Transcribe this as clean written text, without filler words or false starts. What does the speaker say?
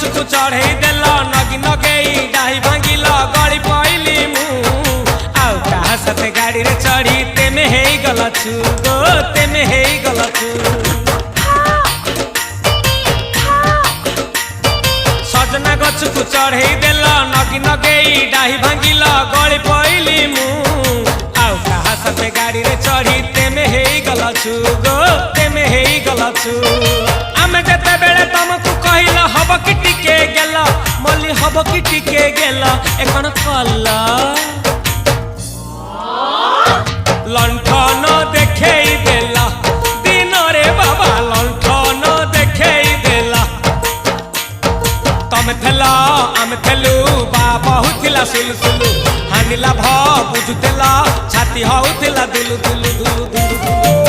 गछकु चढ़े देल नगी नगेई डाही भांगिल गली पइली मु आउ कहा साथे गाड़ी रे चढ़ी तेमे हेई गलछु गो तेमे हेई गलछु सजना गछकु चढ़े देल नगी नगेई डाही भांगिल गली पइली मु आउ कहा साथे गाड़ी रे चढ़ी तेमे हेई गलछु गो तेमे हेई गलछु आमे जते बेले तुमको कहिल हब कि टिके गेल मल्ली हब कि टिके गेल एखन कल्ला लंठन देखेई देला दिन रे बाबा लंठन देखेई देला तमे थेला आमे थेलु बाबा हुथिला सुलसुलु हानिला भ बुझुतेला छाती हउथिला दुलु दुलु दुलु दुलु